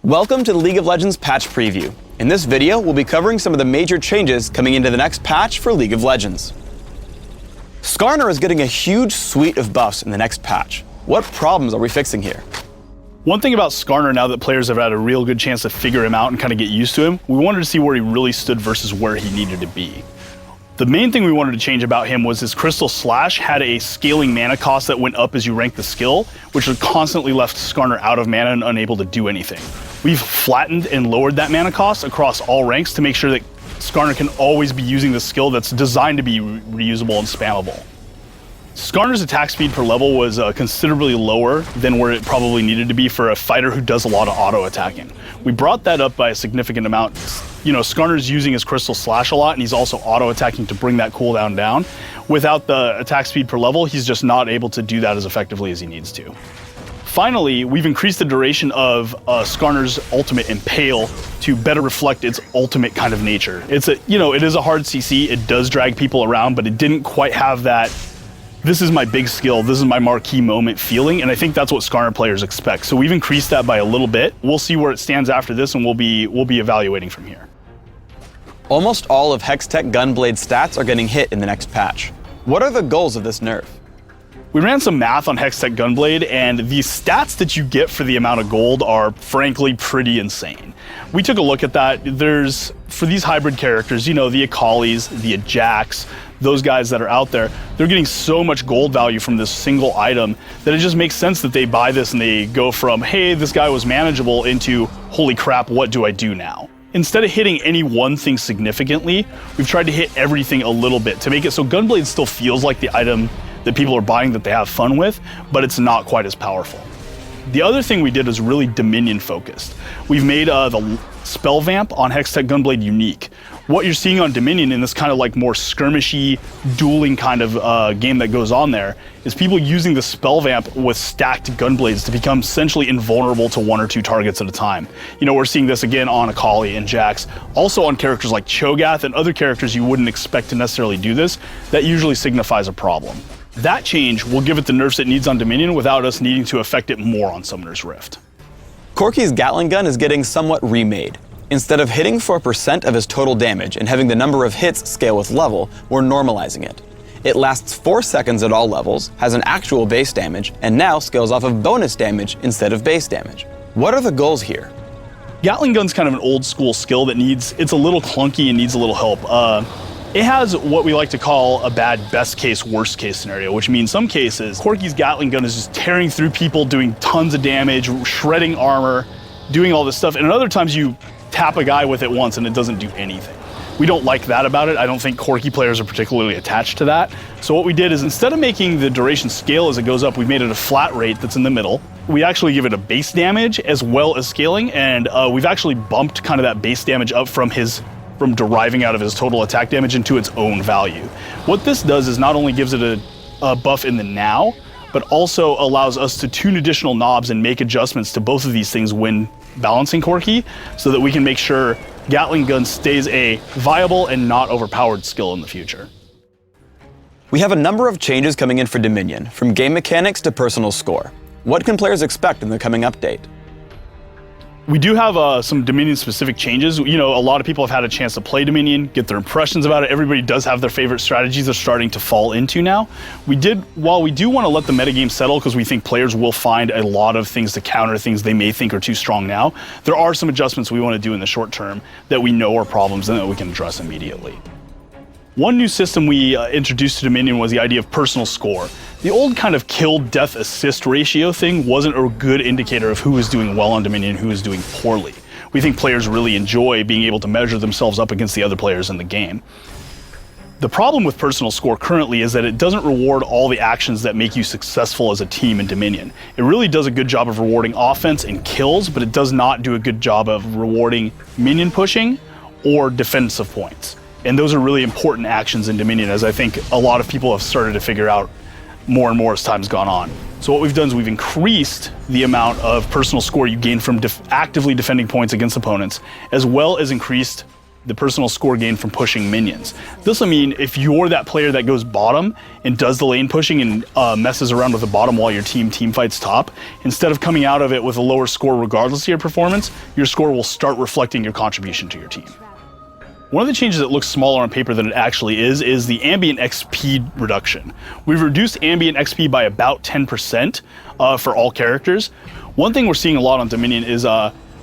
Welcome to the League of Legends patch preview. In this video, we'll be covering some of the major changes coming into the next patch for League of Legends. Scarner is getting a huge suite of buffs in the next patch. What problems are we fixing here? One thing about Scarner, now that players have had a real good chance to figure him out and kind of get used to him, we wanted to see where he really stood versus where he needed to be. The main thing we wanted to change about him was his Crystal Slash had a scaling mana cost that went up as you ranked the skill, which constantly left Scarner out of mana and unable to do anything. We've flattened and lowered that mana cost across all ranks to make sure that Scarner can always be using the skill that's designed to be reusable and spammable. Scarner's attack speed per level was considerably lower than where it probably needed to be for a fighter who does a lot of auto-attacking. We brought that up by a significant amount. You know, Scarner's using his Crystal Slash a lot, and he's also auto-attacking to bring that cooldown down. Without the attack speed per level, he's just not able to do that as effectively as he needs to. Finally, we've increased the duration of Scarner's ultimate Impale to better reflect its ultimate kind of nature. It is a hard CC, it does drag people around, but it didn't quite have that this is my big skill, this is my marquee moment feeling, and I think that's what Scarner players expect. So we've increased that by a little bit. We'll see where it stands after this, and we'll be evaluating from here. Almost all of hextech gunblade stats are getting hit in the next patch. What are the goals of this nerf? We ran some math on hextech gunblade, and the stats that you get for the amount of gold are frankly pretty insane. We took a look at that. For these hybrid characters, you know, the Akalis, the Ajax, those guys that are out there, they're getting so much gold value from this single item that it just makes sense that they buy this and they go from, hey, this guy was manageable, into, holy crap, what do I do now? Instead of hitting any one thing significantly, we've tried to hit everything a little bit to make it so gunblade still feels like the item that people are buying that they have fun with, but it's not quite as powerful. The other thing we did is really Dominion focused. We've made the spell vamp on hextech gunblade unique. What you're seeing on Dominion in this kind of like more skirmishy, dueling kind of game that goes on there is people using the spell vamp with stacked gunblades to become essentially invulnerable to one or two targets at a time. You know, we're seeing this again on Akali and Jax, also on characters like Cho'Gath and other characters you wouldn't expect to necessarily do this. That usually signifies a problem. That change will give it the nerfs it needs on Dominion without us needing to affect it more on Summoner's Rift. Corki's Gatling gun is getting somewhat remade. Instead of hitting for a percent of his total damage and having the number of hits scale with level, we're normalizing it. It lasts 4 seconds at all levels, has an actual base damage, and now scales off of bonus damage instead of base damage. What are the goals here? Gatling gun's kind of an old school skill that it's a little clunky and needs a little help. It has what we like to call a bad best case, worst case scenario, which means some cases, Corki's Gatling gun is just tearing through people, doing tons of damage, shredding armor, doing all this stuff, and at other times you tap a guy with it once and it doesn't do anything. We don't like that about it. I don't think Corki players are particularly attached to that. So what we did is, instead of making the duration scale as it goes up, we made it a flat rate that's in the middle. We actually give it a base damage as well as scaling, and we've actually bumped kind of that base damage up from deriving out of his total attack damage into its own value. What this does is not only gives it a buff in the now, but also allows us to tune additional knobs and make adjustments to both of these things when balancing Corki, so that we can make sure Gatling gun stays a viable and not overpowered skill in the future. We have a number of changes coming in for Dominion, from game mechanics to personal score. What can players expect in the coming update? We do have some Dominion-specific changes. You know, a lot of people have had a chance to play Dominion, get their impressions about it. Everybody does have their favorite strategies they're starting to fall into now. While we do want to let the metagame settle, because we think players will find a lot of things to counter things they may think are too strong now, there are some adjustments we want to do in the short term that we know are problems and that we can address immediately. One new system we introduced to Dominion was the idea of personal score. The old kind of kill-death assist ratio thing wasn't a good indicator of who is doing well on Dominion and who is doing poorly. We think players really enjoy being able to measure themselves up against the other players in the game. The problem with personal score currently is that it doesn't reward all the actions that make you successful as a team in Dominion. It really does a good job of rewarding offense and kills, but it does not do a good job of rewarding minion pushing or defensive points. And those are really important actions in Dominion, as I think a lot of people have started to figure out more and more as time's gone on. So what we've done is we've increased the amount of personal score you gain from actively defending points against opponents, as well as increased the personal score gain from pushing minions. This will mean if you're that player that goes bottom and does the lane pushing and messes around with the bottom while your team fights top, instead of coming out of it with a lower score regardless of your performance, your score will start reflecting your contribution to your team. One of the changes that looks smaller on paper than it actually is the Ambient XP reduction. We've reduced Ambient XP by about 10% for all characters. One thing we're seeing a lot on Dominion is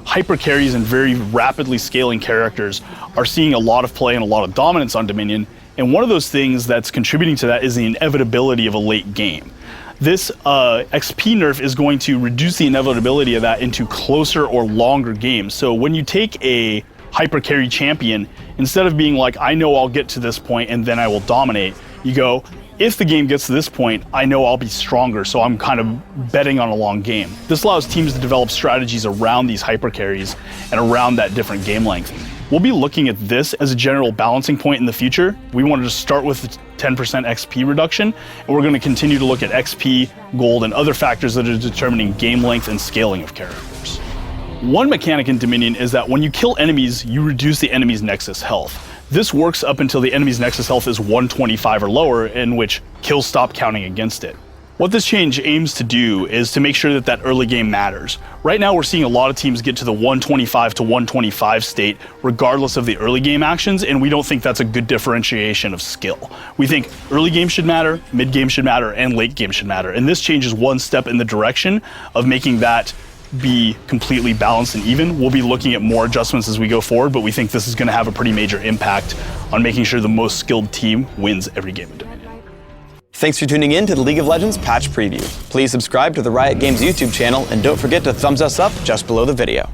hyper carries and very rapidly scaling characters are seeing a lot of play and a lot of dominance on Dominion. And one of those things that's contributing to that is the inevitability of a late game. This XP nerf is going to reduce the inevitability of that into closer or longer games. So when you take a hyper carry champion, instead of being like, I know I'll get to this point and then I will dominate, you go, if the game gets to this point, I know I'll be stronger, so I'm kind of betting on a long game. This allows teams to develop strategies around these hyper carries and around that different game length. We'll be looking at this as a general balancing point in the future. We wanted to start with the 10% XP reduction, and we're going to continue to look at XP, gold, and other factors that are determining game length and scaling of characters. One mechanic in Dominion is that when you kill enemies, you reduce the enemy's Nexus health. This works up until the enemy's Nexus health is 125 or lower, in which kills stop counting against it. What this change aims to do is to make sure that that early game matters. Right now we're seeing a lot of teams get to the 125 to 125 state regardless of the early game actions, and we don't think that's a good differentiation of skill. We think early game should matter, mid game should matter, and late game should matter. And this change is one step in the direction of making that be completely balanced and even. We'll be looking at more adjustments as we go forward, but we think this is going to have a pretty major impact on making sure the most skilled team wins every game of Dominion. Thanks for tuning in to the League of Legends Patch Preview. Please subscribe to the Riot Games YouTube channel and don't forget to thumbs us up just below the video.